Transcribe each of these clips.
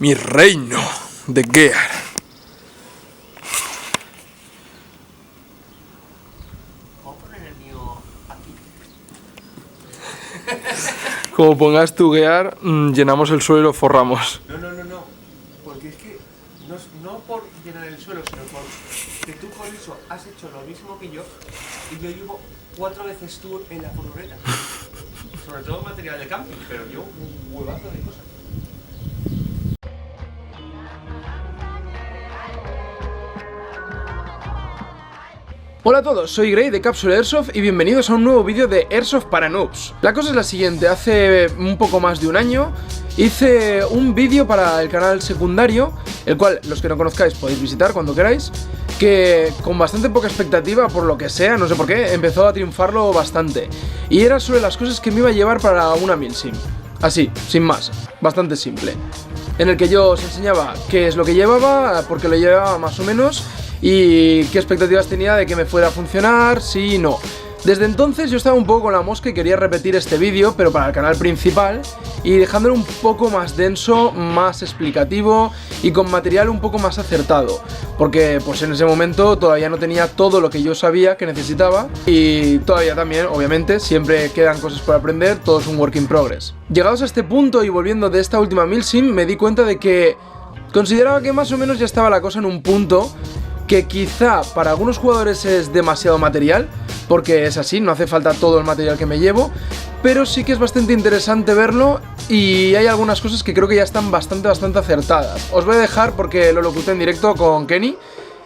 Mi reino de Gear. ¿Puedo poner el mío aquí? Como pongas tu Gear, llenamos el suelo y lo forramos. No. Porque es que no por llenar el suelo, sino porque tú con eso has hecho lo mismo que yo y yo llevo 4 veces tour en la furgoneta. Sobre todo material de camping, pero llevo un huevazo de cosas. Hola a todos, soy Grey de Cápsula Airsoft y bienvenidos a un nuevo vídeo de Airsoft para Noobs. La cosa es la siguiente, hace un poco más de un año hice un vídeo para el canal secundario, el cual los que no conozcáis podéis visitar cuando queráis, que con bastante poca expectativa, por lo que sea, no sé por qué, empezó a triunfarlo bastante. Y era sobre las cosas que me iba a llevar para una milsim. Así, sin más, bastante simple. En el que yo os enseñaba qué es lo que llevaba, por qué lo llevaba más o menos, y qué expectativas tenía de que me fuera a funcionar, sí y no. Desde entonces yo estaba un poco con la mosca y quería repetir este vídeo, pero para el canal principal, y dejándolo un poco más denso, más explicativo y con material un poco más acertado, porque pues en ese momento todavía no tenía todo lo que yo sabía que necesitaba, y todavía también, obviamente, siempre quedan cosas por aprender, todo es un work in progress. Llegados a este punto y volviendo de esta última milsim, me di cuenta de que consideraba que más o menos ya estaba la cosa en un punto que quizá para algunos jugadores es demasiado material, porque es así, no hace falta todo el material que me llevo, pero sí que es bastante interesante verlo y hay algunas cosas que creo que ya están bastante acertadas. Os voy a dejar porque lo locuté en directo con Kenny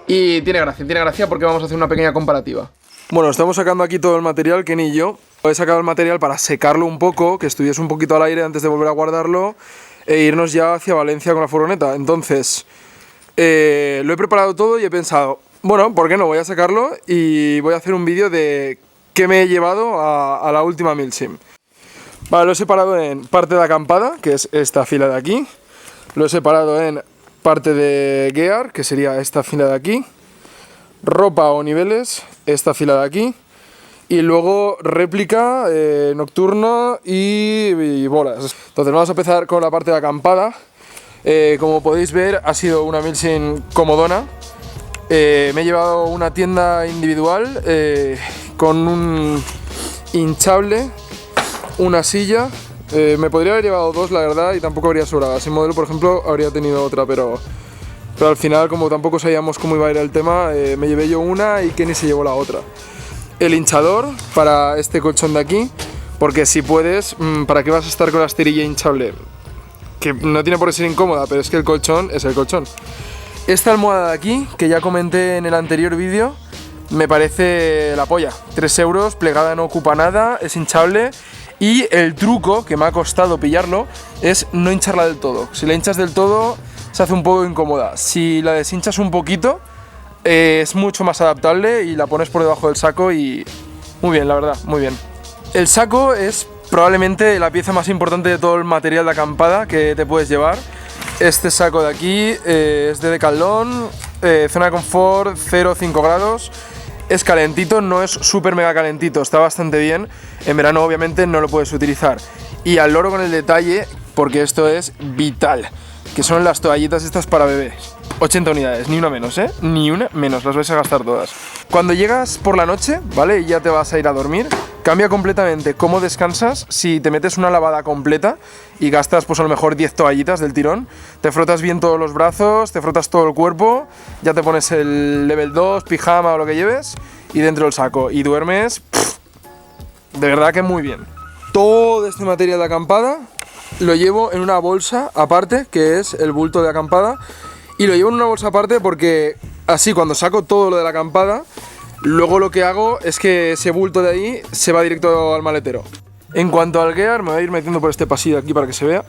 y tiene gracia porque vamos a hacer una pequeña comparativa. Bueno, estamos sacando aquí todo el material, Kenny y yo. He sacado el material para secarlo un poco, que estuviese un poquito al aire antes de volver a guardarlo e irnos ya hacia Valencia con la furgoneta. Entonces lo he preparado todo y he pensado, bueno, ¿por qué no? Voy a sacarlo y voy a hacer un vídeo de qué me he llevado a la última milsim. Vale, lo he separado en parte de acampada, que es esta fila de aquí. Lo he separado en parte de gear, que sería esta fila de aquí. Ropa o niveles, esta fila de aquí. Y luego réplica, nocturna y bolas. Entonces vamos a empezar con la parte de acampada. Como podéis ver, ha sido una milsim comodona. Me he llevado una tienda individual con un hinchable, una silla. Me podría haber llevado dos, la verdad, y tampoco habría sobrado. Ese modelo, por ejemplo, habría tenido otra, pero al final, como tampoco sabíamos cómo iba a ir el tema, me llevé yo una y Kenny se llevó la otra. El hinchador para este colchón de aquí, porque si puedes, ¿para qué vas a estar con la esterilla hinchable? Que no tiene por qué ser incómoda, pero es que el colchón es el colchón. Esta almohada de aquí, que ya comenté en el anterior vídeo, me parece la polla. 3 euros, plegada no ocupa nada, es hinchable. Y el truco, que me ha costado pillarlo, es no hincharla del todo. Si la hinchas del todo, se hace un poco incómoda. Si la deshinchas un poquito, es mucho más adaptable y la pones por debajo del saco y... muy bien, la verdad, muy bien. El saco es probablemente la pieza más importante de todo el material de acampada que te puedes llevar. Este saco de aquí es de Decathlon, zona de confort 0,5 grados. Es calentito, no es súper mega calentito, está bastante bien. En verano obviamente no lo puedes utilizar. Y al loro con el detalle, porque esto es vital, que son las toallitas estas para bebés. 80 unidades, ni una menos, ni una menos, las vais a gastar todas. Cuando llegas por la noche, ¿vale? Y ya te vas a ir a dormir, cambia completamente cómo descansas si te metes una lavada completa y gastas pues a lo mejor 10 toallitas del tirón. Te frotas bien todos los brazos, te frotas todo el cuerpo, ya te pones el level 2, pijama o lo que lleves y dentro del saco y duermes, de verdad que muy bien. Todo este material de acampada lo llevo en una bolsa aparte, que es el bulto de acampada. Y lo llevo en una bolsa aparte porque así cuando saco todo lo de la acampada, luego lo que hago es que ese bulto de ahí se va directo al maletero. En cuanto al gear, me voy a ir metiendo por este pasillo aquí para que se vea.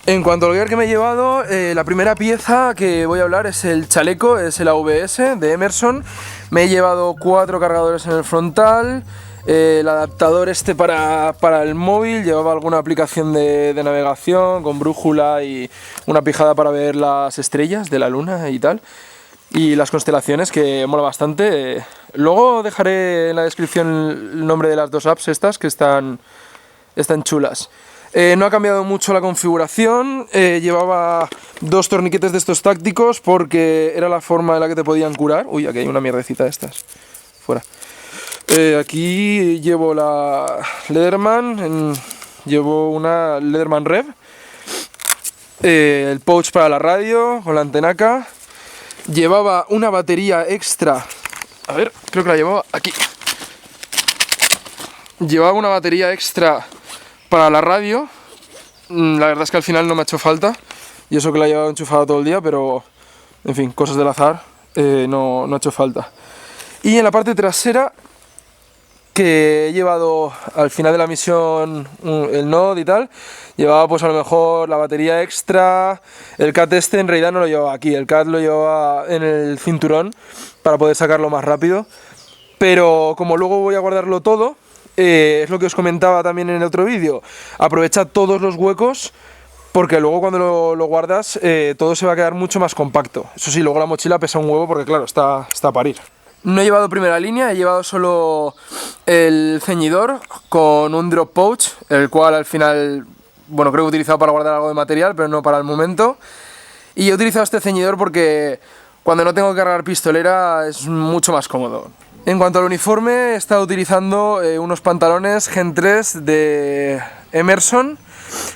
En cuanto al gear que me he llevado, la primera pieza que voy a hablar es el chaleco, es el AVS de Emerson. Me he llevado 4 cargadores en el frontal. El adaptador este para el móvil, llevaba alguna aplicación de navegación con brújula y una pijada para ver las estrellas de la luna y tal, y las constelaciones, que mola bastante. Luego dejaré en la descripción el nombre de las dos apps estas, que están chulas. No ha cambiado mucho la configuración, llevaba 2 torniquetes de estos tácticos porque era la forma en la que te podían curar. Uy, aquí hay una mierdecita de estas, fuera. Aquí llevo la Leatherman, llevo una Leatherman Rev, el pouch para la radio con la antenaca, llevaba una batería extra, a ver, creo que la llevaba aquí. Llevaba una batería extra para la radio. La verdad es que al final no me ha hecho falta, y eso que la he llevado enchufada todo el día, pero en fin, cosas del azar, no ha hecho falta. Y en la parte trasera, que he llevado al final de la misión el Node y tal, llevaba pues a lo mejor la batería extra. El CAT este en realidad no lo llevaba aquí, el CAT lo llevaba en el cinturón para poder sacarlo más rápido, pero como luego voy a guardarlo todo, es lo que os comentaba también en el otro vídeo, aprovecha todos los huecos, porque luego cuando lo guardas todo se va a quedar mucho más compacto. Eso sí, luego la mochila pesa un huevo porque claro, está a parir. No he llevado primera línea, he llevado solo el ceñidor con un drop pouch, el cual al final, bueno, creo que he utilizado para guardar algo de material, pero no para el momento. Y he utilizado este ceñidor porque cuando no tengo que cargar pistolera es mucho más cómodo. En cuanto al uniforme, he estado utilizando unos pantalones Gen 3 de Emerson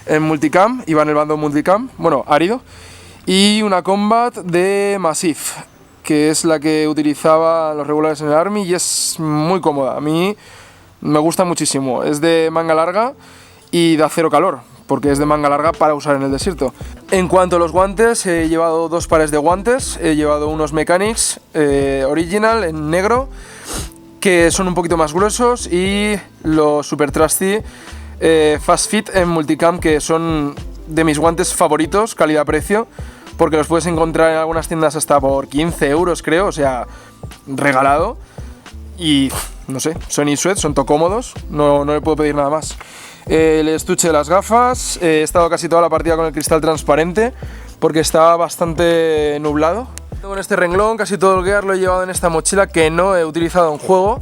en multicam, iba en el bando multicam, bueno, árido, y una Combat de Massive, que es la que utilizaba los regulares en el Army y es muy cómoda. A mí me gusta muchísimo. Es de manga larga y de acero calor, porque es de manga larga para usar en el desierto. En cuanto a los guantes, he llevado 2 pares de guantes. He llevado unos Mechanics Original en negro, que son un poquito más gruesos, y los Super Trusty Fast Fit en multicam, que son de mis guantes favoritos, calidad-precio, porque los puedes encontrar en algunas tiendas hasta por 15 euros, creo, o sea, regalado. Y no sé, son Sweat, son cómodos, no le puedo pedir nada más. El estuche de las gafas, he estado casi toda la partida con el cristal transparente porque estaba bastante nublado. Con este renglón, casi todo el gear lo he llevado en esta mochila que no he utilizado en juego.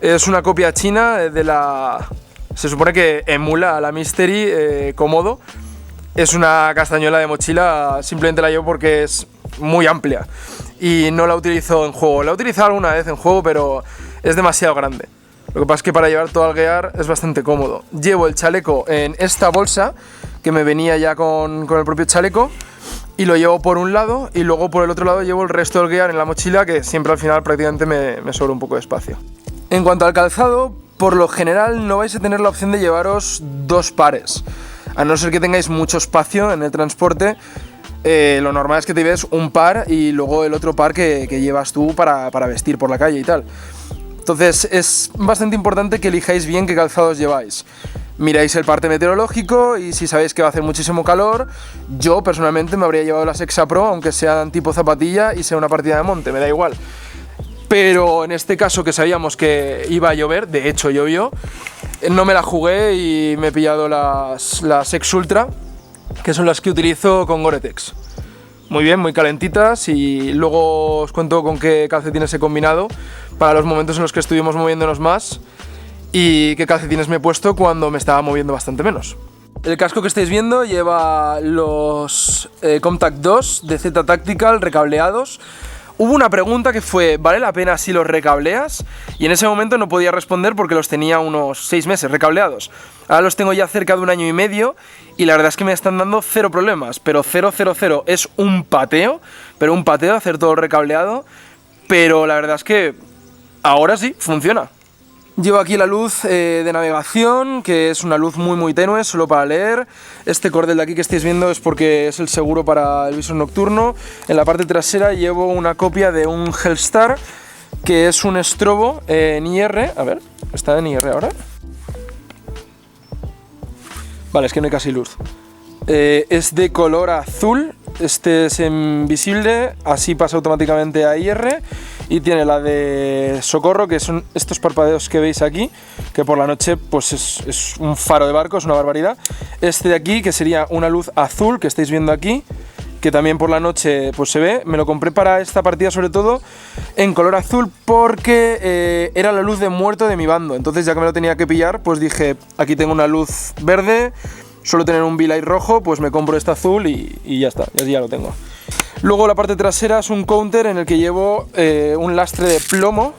Es una copia china de la... se supone que emula a la Mystery Komodo. Es una castañuela de mochila, simplemente la llevo porque es muy amplia y no la utilizo en juego. La he utilizado alguna vez en juego, pero es demasiado grande. Lo que pasa es que para llevar todo el gear es bastante cómodo. Llevo el chaleco en esta bolsa, que me venía ya con el propio chaleco, y lo llevo por un lado, y luego por el otro lado llevo el resto del gear en la mochila, que siempre al final prácticamente me sobra un poco de espacio. En cuanto al calzado, por lo general no vais a tener la opción de llevaros 2 pares. A no ser que tengáis mucho espacio en el transporte, lo normal es que te lleves un par y luego el otro par que llevas tú para vestir por la calle y tal. Entonces es bastante importante que elijáis bien qué calzados lleváis. Miráis el parte meteorológico y si sabéis que va a hacer muchísimo calor, yo personalmente me habría llevado las Exa Pro, aunque sean tipo zapatilla y sea una partida de monte, me da igual. Pero en este caso, que sabíamos que iba a llover, de hecho llovió, no me la jugué y me he pillado las X Ultra, que son las que utilizo con Gore-Tex. Muy bien, muy calentitas, y luego os cuento con qué calcetines he combinado para los momentos en los que estuvimos moviéndonos más y qué calcetines me he puesto cuando me estaba moviendo bastante menos. El casco que estáis viendo lleva los Comtac 2 de Z Tactical recableados. Hubo una pregunta que fue, ¿vale la pena si los recableas? Y en ese momento no podía responder porque los tenía unos 6 meses recableados. Ahora los tengo ya cerca de 1 año y medio y la verdad es que me están dando 0 problemas. Pero 000 es un pateo, pero un pateo hacer todo el recableado. Pero la verdad es que ahora sí, funciona. Llevo aquí la luz de navegación, que es una luz muy tenue, solo para leer. Este cordel de aquí que estáis viendo es porque es el seguro para el visor nocturno. En la parte trasera llevo una copia de un Hellstar, que es un estrobo en IR. A ver, ¿está en IR ahora? Vale, es que no hay casi luz. Es de color azul, este es invisible, así pasa automáticamente a IR, y tiene la de socorro, que son estos parpadeos que veis aquí, que por la noche pues es un faro de barco, es una barbaridad. Este de aquí, que sería una luz azul, que estáis viendo aquí, que también por la noche pues se ve. Me lo compré para esta partida sobre todo en color azul porque era la luz de muerto de mi bando, entonces ya que me lo tenía que pillar, pues dije, aquí tengo una luz verde suelo tener un V-Light rojo, pues me compro este azul y ya está, ya lo tengo. Luego la parte trasera es un counter en el que llevo un lastre de plomo.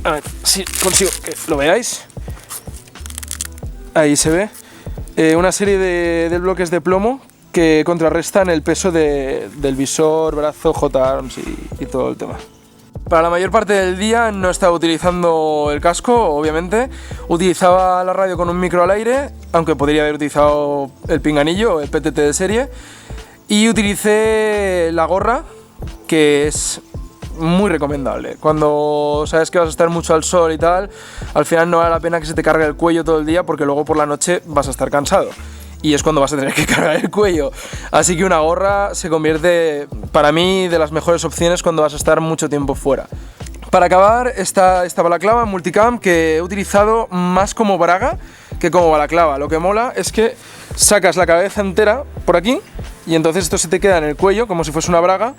A ver si consigo que lo veáis. Ahí se ve. Una serie de bloques de plomo que contrarrestan el peso del visor, brazo, J-arms y todo el tema. Para la mayor parte del día no estaba utilizando el casco, obviamente. Utilizaba la radio con un micro al aire, aunque podría haber utilizado el pinganillo o el PTT de serie. Y utilicé la gorra, que es muy recomendable. Cuando sabes que vas a estar mucho al sol y tal, al final no vale la pena que se te cargue el cuello todo el día, porque luego por la noche vas a estar cansado. Y es cuando vas a tener que cargar el cuello. Así que una gorra se convierte, para mí, de las mejores opciones cuando vas a estar mucho tiempo fuera. Para acabar, esta balaclava multicam que he utilizado más como braga que como balaclava. Lo que mola es que sacas la cabeza entera por aquí y entonces esto se te queda en el cuello como si fuese una braga,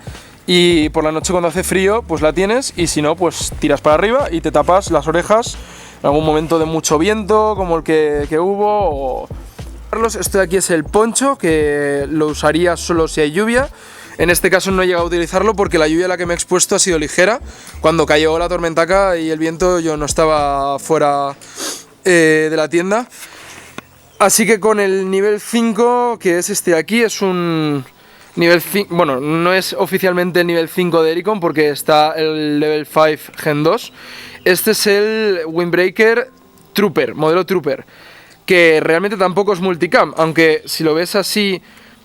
y por la noche cuando hace frío pues la tienes, y si no pues tiras para arriba y te tapas las orejas en algún momento de mucho viento como el que hubo. Esto de aquí es el poncho, que lo usaría solo si hay lluvia. En este caso no he llegado a utilizarlo porque la lluvia a la que me he expuesto ha sido ligera. Cuando cayó la tormentaca y el viento yo no estaba fuera de la tienda. Así que con el nivel 5, que es este de aquí, es un nivel 5, bueno, no es oficialmente el nivel 5 de Ericon porque está el level 5 Gen 2. Este es el Windbreaker Trooper, modelo Trooper, que realmente tampoco es multicam, aunque si lo ves así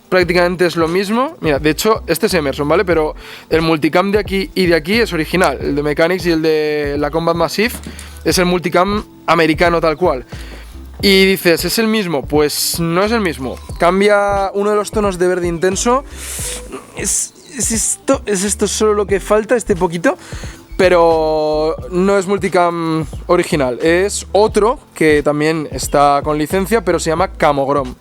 prácticamente es lo mismo. Mira, de hecho este es Emerson, ¿vale? Pero el multicam de aquí y de aquí es original. El de Mechanics y el de la Combat Massive es el multicam americano tal cual. Y dices, ¿es el mismo? Pues no es el mismo. Cambia uno de los tonos de verde intenso. Es esto solo lo que falta, este poquito. Pero no es multicam original. Es otro que también está con licencia, pero se llama Camogrom.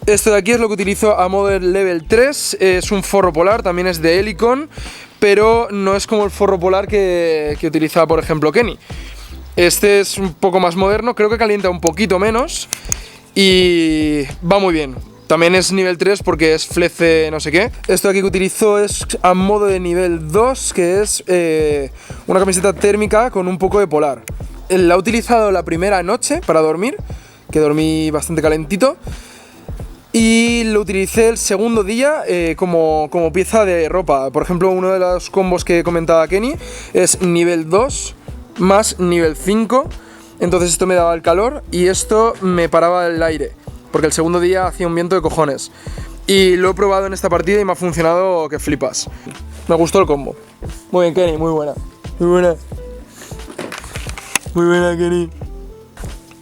Esto de aquí es lo que utilizo a modo level 3. Es un forro polar, también es de Helicon, pero no es como el forro polar que utiliza, por ejemplo, Kenny. Este es un poco más moderno, creo que calienta un poquito menos y va muy bien. También es nivel 3 porque es flece no sé qué. Esto de aquí que utilizo es a modo de nivel 2, que es una camiseta térmica con un poco de polar. La he utilizado la primera noche para dormir, que dormí bastante calentito. Y lo utilicé el segundo día como pieza de ropa. Por ejemplo, uno de los combos que comentaba Kenny es nivel 2 más nivel 5. Entonces esto me daba el calor y esto me paraba el aire, porque el segundo día hacía un viento de cojones. Y lo he probado en esta partida y me ha funcionado que flipas. Me gustó el combo. Muy bien, Kenny, muy buena. Muy buena. Muy buena, Kenny.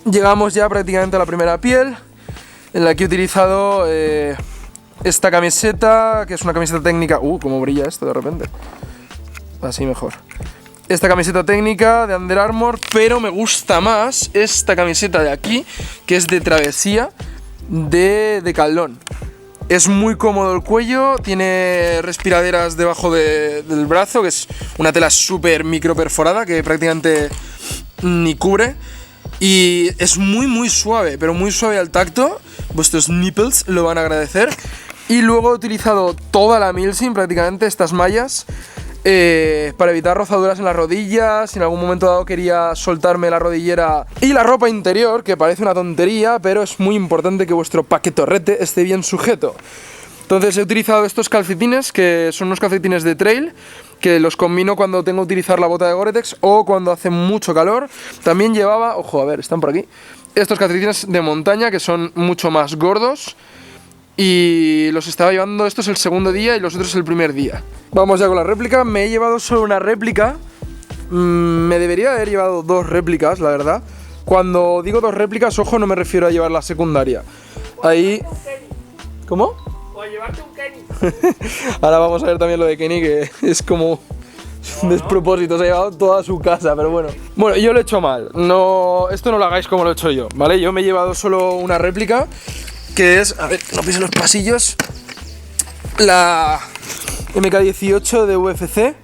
Llegamos ya prácticamente a la primera piel, en la que he utilizado esta camiseta, que es una camiseta técnica. Cómo brilla esto de repente. Así mejor. Esta camiseta técnica de Under Armour, pero me gusta más esta camiseta de aquí, que es de travesía de Decathlon. Es muy cómodo el cuello, tiene respiraderas debajo del brazo, que es una tela súper micro perforada que prácticamente ni cubre. Y es muy suave, pero muy suave al tacto. Vuestros nipples lo van a agradecer. Y luego he utilizado toda la Milsim, prácticamente estas mallas, para evitar rozaduras en las rodillas. Si en algún momento dado quería soltarme la rodillera y la ropa interior, que parece una tontería, pero es muy importante que vuestro paquetorrete esté bien sujeto. Entonces he utilizado estos calcetines, que son unos calcetines de trail, que los combino cuando tengo que utilizar la bota de Gore-Tex o cuando hace mucho calor. También llevaba, ojo, a ver, están por aquí, estos calcetines de montaña, que son mucho más gordos, y los estaba llevando. Esto es el segundo día y los otros el primer día. Vamos ya con la réplica. Me he llevado solo una réplica. Me debería haber llevado dos réplicas, la verdad. Cuando digo dos réplicas, ojo, no me refiero a llevar la secundaria. Ahí... ¿Cómo? O llevarte un Kenny. Ahora vamos a ver también lo de Kenny, que es como un despropósito. Se ha llevado toda su casa, pero bueno. Bueno, yo lo he hecho mal. No, esto no lo hagáis como lo he hecho yo, ¿vale? Yo me he llevado solo una réplica, que es, a ver, no pisen los pasillos, la MK18 de UFC.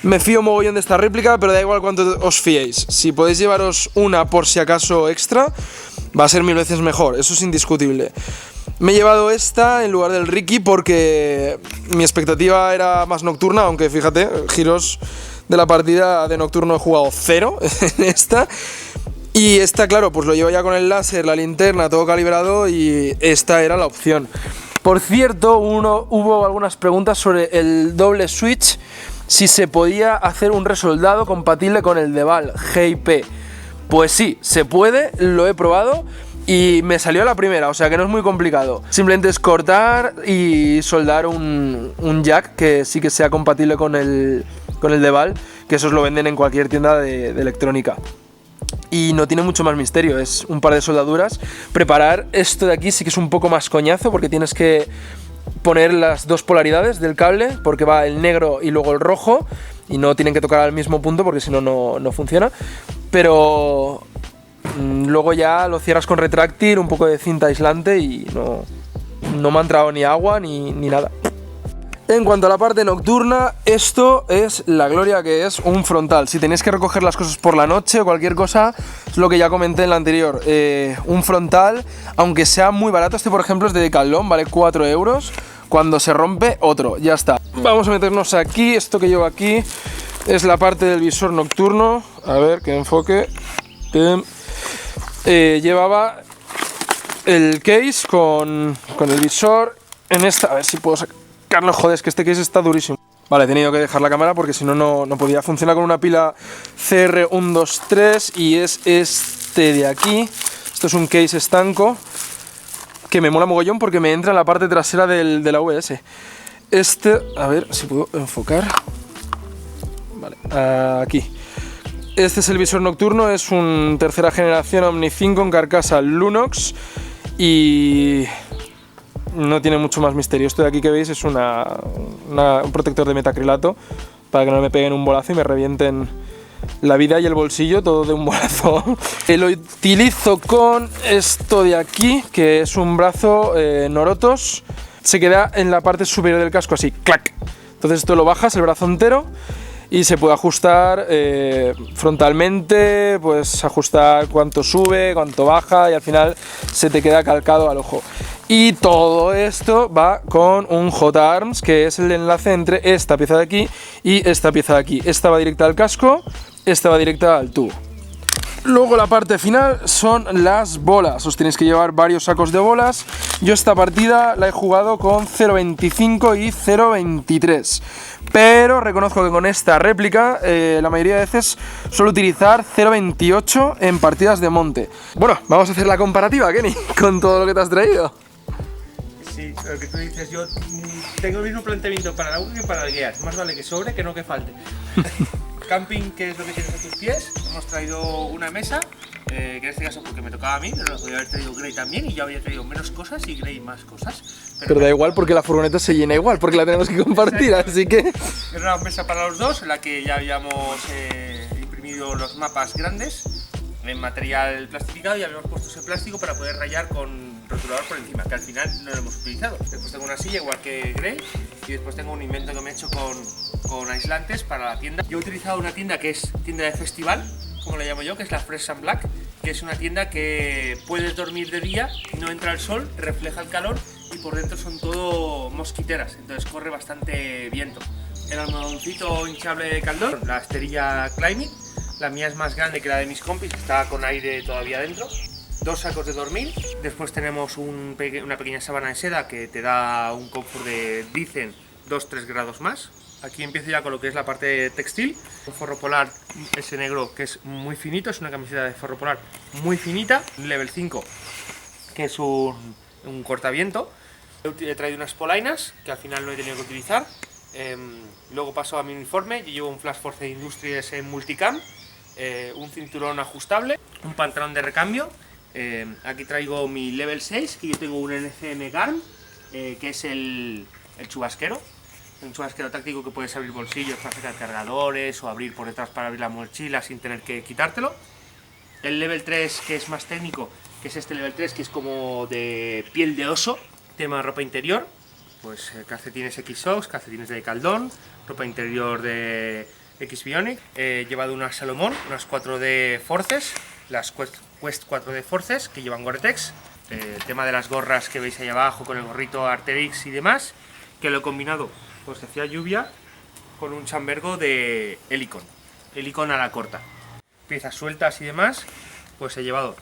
Me fío mogollón de esta réplica, pero da igual cuánto os fiéis. Si podéis llevaros una por si acaso extra, va a ser 1000 veces mejor, eso es indiscutible. Me he llevado esta en lugar del Ricky porque mi expectativa era más nocturna, aunque fíjate, giros de la partida de nocturno he jugado 0 en esta. Y esta, claro, pues lo llevo ya con el láser, la linterna, todo calibrado y esta era la opción. Por cierto, hubo algunas preguntas sobre el doble switch, si se podía hacer un resoldado compatible con el Deval GIP. Pues sí, se puede, lo he probado y me salió a la primera, o sea que no es muy complicado. Simplemente es cortar y soldar un jack que sí que sea compatible con el Deval, que esos lo venden en cualquier tienda de electrónica. Y no tiene mucho más misterio, es un par de soldaduras. Preparar esto de aquí sí que es un poco más coñazo porque tienes que poner las dos polaridades del cable, porque va el negro y luego el rojo y no tienen que tocar al mismo punto porque si no, no funciona. Pero luego ya lo cierras con retráctil, un poco de cinta aislante y no me ha entrado ni agua ni nada. En cuanto a la parte nocturna, esto es la gloria que es un frontal. Si tenéis que recoger las cosas por la noche o cualquier cosa, es lo que ya comenté en la anterior. Un frontal, aunque sea muy barato, este por ejemplo es de Decathlon, vale 4 euros. Cuando se rompe, otro, ya está. Vamos a meternos aquí, esto que llevo aquí es la parte del visor nocturno. A ver, que enfoque. Llevaba el case con el visor en esta, a ver si puedo sacar. Carlos, joder, es que este case está durísimo. Vale, he tenido que dejar la cámara porque si no, no podía. Funciona con una pila CR123 y es este de aquí. Esto es un case estanco que me mola mogollón porque me entra en la parte trasera de la AWS. Este, a ver si puedo enfocar. Vale, aquí. Este es el visor nocturno, es un tercera generación Omni 5 con carcasa Lunox y no tiene mucho más misterio. Esto de aquí que veis es un protector de metacrilato para que no me peguen un bolazo y me revienten la vida y el bolsillo todo de un bolazo. Lo utilizo con esto de aquí, que es un brazo Norotos. Se queda en la parte superior del casco así, clac. Entonces esto lo bajas el brazo entero y se puede ajustar frontalmente, pues ajustar cuánto sube, cuánto baja y al final se te queda calcado al ojo. Y todo esto va con un J-Arms, que es el enlace entre esta pieza de aquí y esta pieza de aquí. Esta va directa al casco, esta va directa al tubo. Luego la parte final son las bolas. Os tenéis que llevar varios sacos de bolas. Yo esta partida la he jugado con 0.25 y 0.23. Pero reconozco que con esta réplica la mayoría de veces suelo utilizar 0.28 en partidas de monte. Bueno, vamos a hacer la comparativa, Kenny, con todo lo que te has traído. Sí, lo que tú dices, yo tengo el mismo planteamiento para la UCI que para el guías. Más vale que sobre que no que falte. Camping, que es lo que tienes a tus pies. Hemos traído una mesa, que en este caso porque me tocaba a mí, pero lo podía haber traído Grey también y yo había traído menos cosas y Grey más cosas. Pero da igual porque la furgoneta se llena igual, porque la tenemos que compartir, así que... Es una mesa para los dos, en la que ya habíamos imprimido los mapas grandes en material plastificado y habíamos puesto ese plástico para poder rayar con rotulador por encima, que al final no lo hemos utilizado. Después tengo una silla igual que Grey y después tengo un invento que me he hecho con aislantes para la tienda. Yo he utilizado una tienda que es tienda de festival, como la llamo yo, que es la Fresh and Black, que es una tienda que puedes dormir de día, no entra el sol, refleja el calor y por dentro son todo mosquiteras, entonces corre bastante viento. El almohadoncito hinchable de Caldón, la esterilla Climate, la mía es más grande que la de mis compis, está con aire todavía dentro. Dos sacos de dormir, después tenemos una pequeña sábana de seda que te da un confort de, dicen, 2-3 grados más. Aquí empiezo ya con lo que es la parte textil, un forro polar ese negro que es muy finito, es una camiseta de forro polar muy finita, un level 5 que es un cortaviento. He traído unas polainas que al final no he tenido que utilizar. Luego paso a mi uniforme, yo llevo un Flash Force Industries en multicam, un cinturón ajustable, un pantalón de recambio. Aquí traigo mi level 6, que yo tengo un NCM Garm, que es el chubasquero. Un chubasquero táctico que puedes abrir bolsillos para sacar cargadores o abrir por detrás para abrir la mochila sin tener que quitártelo. El level 3, que es más técnico, que es este level 3, que es como de piel de oso. Tema ropa interior, pues calcetines X-Sox, calcetines de Caldón, ropa interior de X-Bionic. He llevado unas Salomón, unas 4D Forces, las Quest 4 de Forces, que llevan Gore-Tex. El tema de las gorras que veis ahí abajo, con el gorrito Arc'teryx y demás, que lo he combinado, pues hacía lluvia, con un chambergo de Helicon a la corta. Piezas sueltas y demás, pues he llevado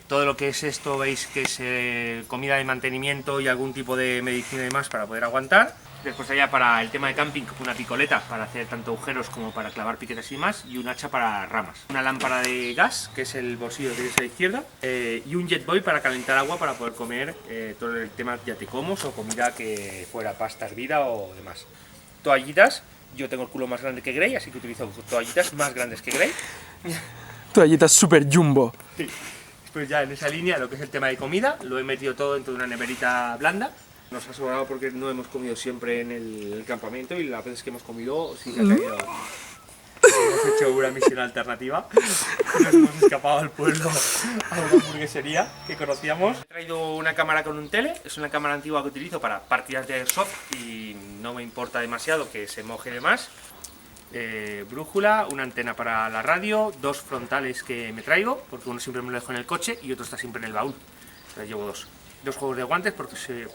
todo lo que es esto, veis que es comida de mantenimiento y algún tipo de medicina y demás para poder aguantar. Después allá para el tema de camping, una picoleta para hacer tanto agujeros como para clavar piquetes y más, y un hacha para ramas. Una lámpara de gas, que es el bolsillo que tienes a la izquierda, y un Jetboil para calentar agua para poder comer todo el tema de yatecomos o comida que fuera pasta hervida o demás. Toallitas, yo tengo el culo más grande que Grey, así que utilizo toallitas más grandes que Grey. Toallitas super jumbo. Sí. Después ya en esa línea, lo que es el tema de comida, lo he metido todo dentro de una neverita blanda. Nos ha sobrado porque no hemos comido siempre en el campamento y las veces que hemos comido sí que ha caído. Hemos hecho una misión alternativa. Nos hemos escapado al pueblo a una hamburguesería que conocíamos. He traído una cámara con un tele, es una cámara antigua que utilizo para partidas de airsoft y no me importa demasiado que se moje de más. Brújula, una antena para la radio, dos frontales que me traigo, porque uno siempre me lo dejo en el coche y otro está siempre en el baúl. Entonces llevo dos juegos de guantes por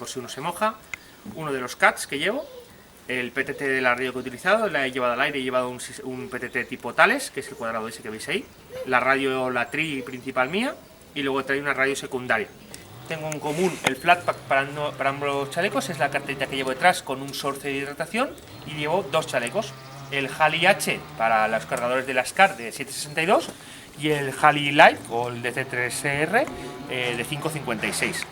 si uno se moja, uno de los CATs que llevo, el PTT de la radio que he utilizado, la he llevado al aire, he llevado un PTT tipo Thales, que es el cuadrado ese que veis ahí, la radio, la tri principal mía, y luego he traído una radio secundaria. Tengo en común el flat pack para ambos chalecos, es la carterita que llevo detrás con un source de hidratación, y llevo dos chalecos, el Hali H para los cargadores de la SCAR de 762 y el Hali Light o el DC3R de 556.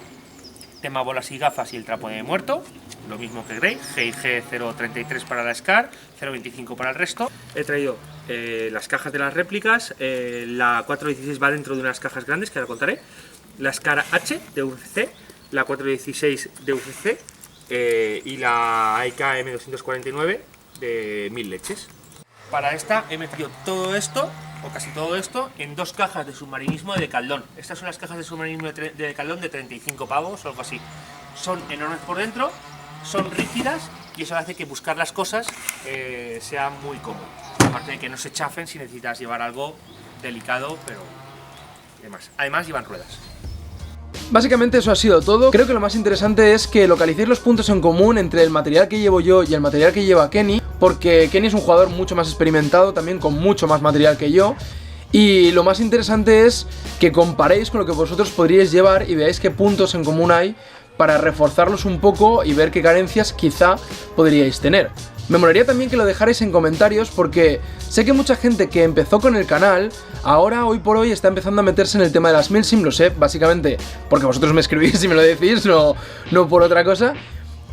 Tema bolas y gafas y el trapo de muerto, lo mismo que Grey, GIG 033 para la SCAR, 025 para el resto. He traído las cajas de las réplicas, la 416 va dentro de unas cajas grandes que ahora contaré, la SCAR H de UFC, la 416 de UFC y la AIK M249 de 1000 leches. Para esta he metido todo esto, o casi todo esto, en dos cajas de submarinismo de Decathlon. Estas son las cajas de submarinismo de Decathlon de 35 pavos o algo así. Son enormes por dentro, son rígidas y eso hace que buscar las cosas sea muy cómodo. Aparte de que no se chafen si necesitas llevar algo delicado, pero demás. Además llevan ruedas. Básicamente eso ha sido todo. Creo que lo más interesante es que localicéis los puntos en común entre el material que llevo yo y el material que lleva Kenny, porque Kenny es un jugador mucho más experimentado, también con mucho más material que yo. Y lo más interesante es que comparéis con lo que vosotros podríais llevar y veáis qué puntos en común hay para reforzarlos un poco y ver qué carencias quizá podríais tener. Me molaría también que lo dejarais en comentarios porque sé que mucha gente que empezó con el canal ahora, hoy por hoy, está empezando a meterse en el tema de las milsim, lo sé, básicamente porque vosotros me escribís y me lo decís, no por otra cosa.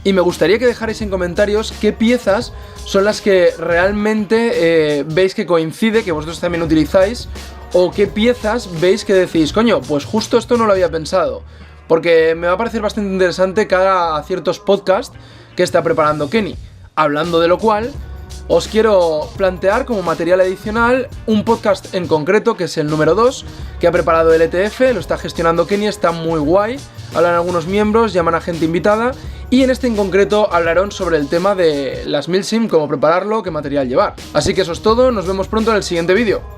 Y me gustaría que dejarais en comentarios qué piezas son las que realmente veis que coincide, que vosotros también utilizáis, o qué piezas veis que decís, coño, pues justo esto no lo había pensado. Porque me va a parecer bastante interesante que haga ciertos podcasts que está preparando Kenny. Hablando de lo cual, os quiero plantear como material adicional un podcast en concreto, que es el número 2, que ha preparado el ETF, lo está gestionando Kenny, está muy guay, hablan algunos miembros, llaman a gente invitada, y en este en concreto hablaron sobre el tema de las milsim, cómo prepararlo, qué material llevar. Así que eso es todo, nos vemos pronto en el siguiente vídeo.